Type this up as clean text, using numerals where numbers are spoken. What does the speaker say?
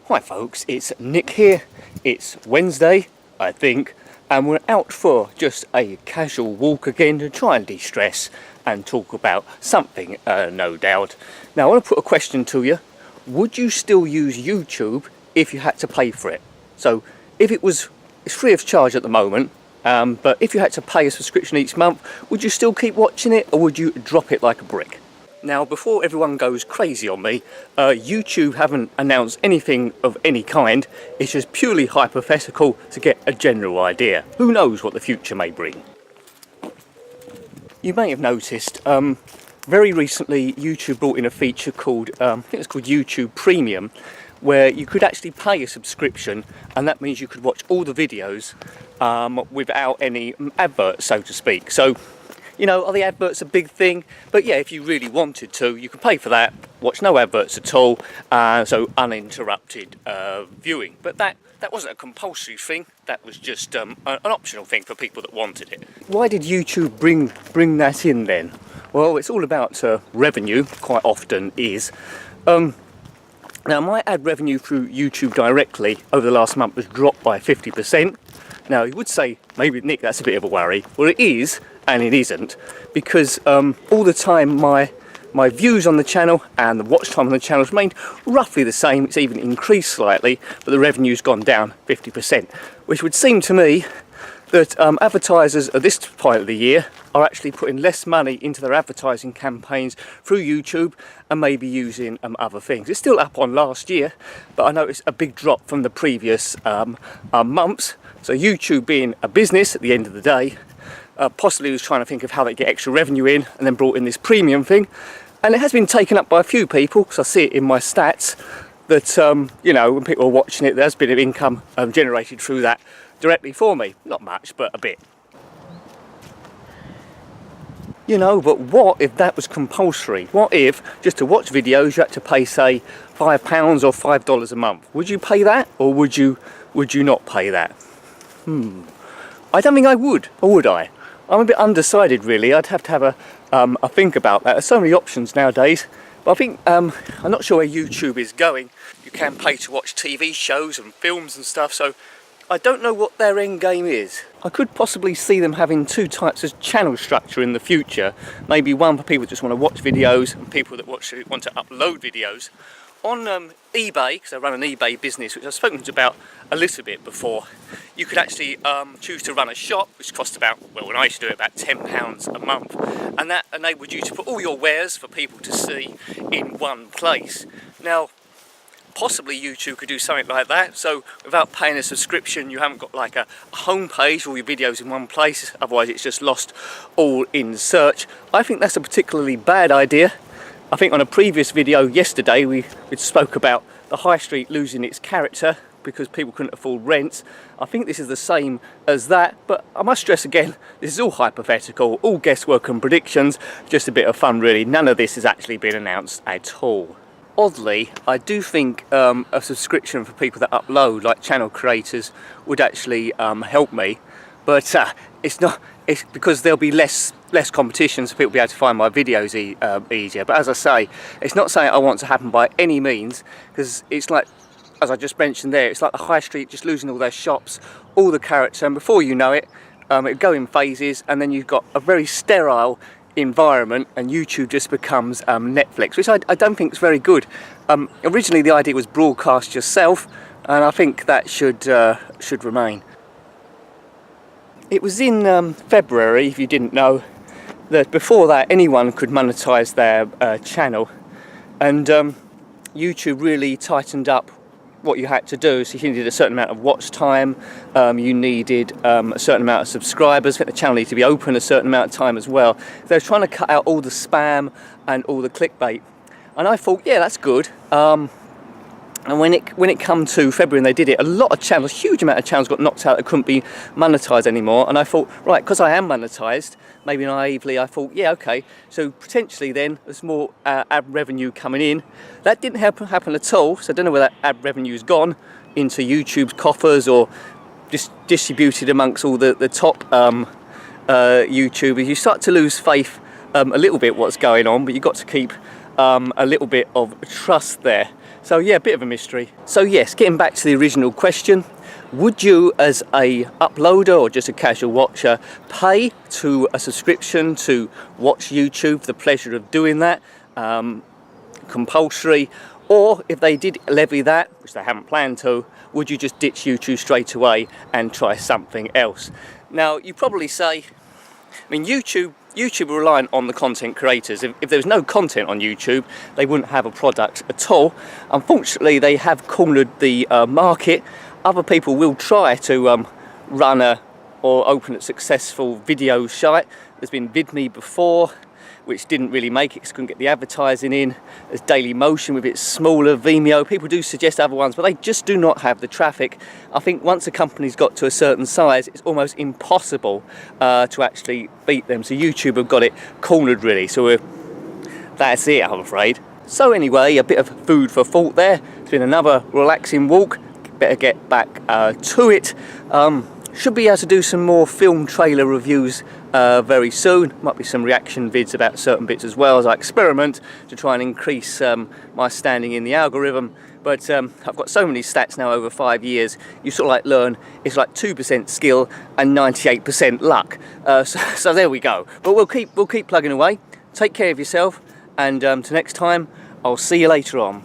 Hi folks, it's Nick here. It's Wednesday, I think, and we're out for just a casual walk again to try and de-stress and talk about something, no doubt. Now I want to put a question to you. Would you still use YouTube if you had to pay for it? So if it's free of charge at the moment, but if you had to pay a subscription each month, would you still keep watching it or would you drop it like a brick? Now, before everyone goes crazy on me, YouTube haven't announced anything of any kind. It's just purely hypothetical to get a general idea. Who knows what the future may bring? You may have noticed, very recently YouTube brought in a feature called, I think it's called YouTube Premium, where you could actually pay a subscription, and that means you could watch all the videos without any adverts, so to speak. So, you know, are the adverts a big thing? But yeah, if you really wanted to, you could pay for that, watch no adverts at all, so uninterrupted viewing. But that wasn't a compulsory thing, that was just an optional thing for people that wanted it. Why did YouTube bring that in then? Well, it's all about revenue, quite often is. Now, my ad revenue through YouTube directly over the last month was dropped by 50%. Now, you would say, maybe, Nick, that's a bit of a worry. Well, it is, and it isn't, because all the time my views on the channel and the watch time on the channel has remained roughly the same. It's even increased slightly, but the revenue's gone down 50%, which would seem to me that advertisers at this point of the year are actually putting less money into their advertising campaigns through YouTube and maybe using other things. It's still up on last year, but I noticed a big drop from the previous months. So YouTube, being a business at the end of the day, possibly was trying to think of how they get extra revenue in, and then brought in this premium thing. And it has been taken up by a few people, because I see it in my stats that you know, when people are watching it, there's been an income generated through that directly for me. Not much, but a bit. You know, but what if that was compulsory? What if just to watch videos you had to pay, say, £5 or $5 a month? Would you pay that, or would you not pay that? I don't think I would, or would I? I'm a bit undecided, really. I'd have to have a think about that. There's so many options nowadays, but I think I'm not sure where YouTube is going. You can pay to watch TV shows and films and stuff, so I don't know what their end game is. I could possibly see them having two types of channel structure in the future. Maybe one for people that just want to watch videos and people that want to upload videos. On eBay, because I run an eBay business, which I've spoken about a little bit before, you could actually choose to run a shop, which cost about, well, when I used to do it, about £10 a month, and that enabled you to put all your wares for people to see in one place. Now, possibly YouTube could do something like that, so without paying a subscription, you haven't got like a home page, all your videos in one place, otherwise it's just lost all in search. I think that's a particularly bad idea. I think on a previous video yesterday we spoke about the high street losing its character because people couldn't afford rents. I think this is the same as that, but I must stress again, this is all hypothetical, all guesswork and predictions, just a bit of fun really. None of this has actually been announced at all. Oddly, I do think a subscription for people that upload, like channel creators, would actually help me, but it's because there'll be less competition, so people will be able to find my videos easier. But as I say, it's not something I want to happen by any means, because it's like, as I just mentioned there, it's like the high street just losing all their shops, all the character, and before you know it, it'll go in phases, and then you've got a very sterile environment, and YouTube just becomes Netflix, which I don't think is very good. Originally the idea was broadcast yourself, and I think that should remain. It was in February, if you didn't know, that before that anyone could monetize their channel, and YouTube really tightened up what you had to do. So you needed a certain amount of watch time, you needed a certain amount of subscribers. I think the channel needed to be open a certain amount of time as well. They were trying to cut out all the spam and all the clickbait, and I thought, yeah, that's good. And when it come to February and they did it, a lot of channels, huge amount of channels got knocked out that couldn't be monetized anymore. And I thought, right, because I am monetized, maybe naively, I thought, yeah, okay, so potentially then there's more ad revenue coming in. That didn't happen at all, so I don't know where that ad revenue's gone into YouTube's coffers or just distributed amongst all the top YouTubers. You start to lose faith a little bit what's going on, but you've got to keep a little bit of trust there. So yeah, a bit of a mystery. So yes, getting back to the original question, would you as a uploader or just a casual watcher pay to a subscription to watch YouTube for the pleasure of doing that, compulsory, or if they did levy that, which they haven't planned to, would you just ditch YouTube straight away and try something else? Now you probably say, I mean, YouTube are reliant on the content creators. If there was no content on YouTube, they wouldn't have a product at all. Unfortunately, they have cornered the market. Other people will try to run or open a successful video site. There's been VidMe before, which didn't really make it because couldn't get the advertising in. There's Dailymotion with its smaller Vimeo. People do suggest other ones, but they just do not have the traffic. I think once a company's got to a certain size, it's almost impossible to actually beat them. So YouTube have got it cornered really. So that's it, I'm afraid. So anyway, a bit of food for thought there. It's been another relaxing walk. Better get back to it. Should be able to do some more film trailer reviews very soon. Might be some reaction vids about certain bits as well as I experiment to try and increase my standing in the algorithm. But I've got so many stats now over 5 years, you sort of like learn it's like 2% skill and 98% luck. So there we go. But we'll keep plugging away. Take care of yourself, and till next time, I'll see you later on.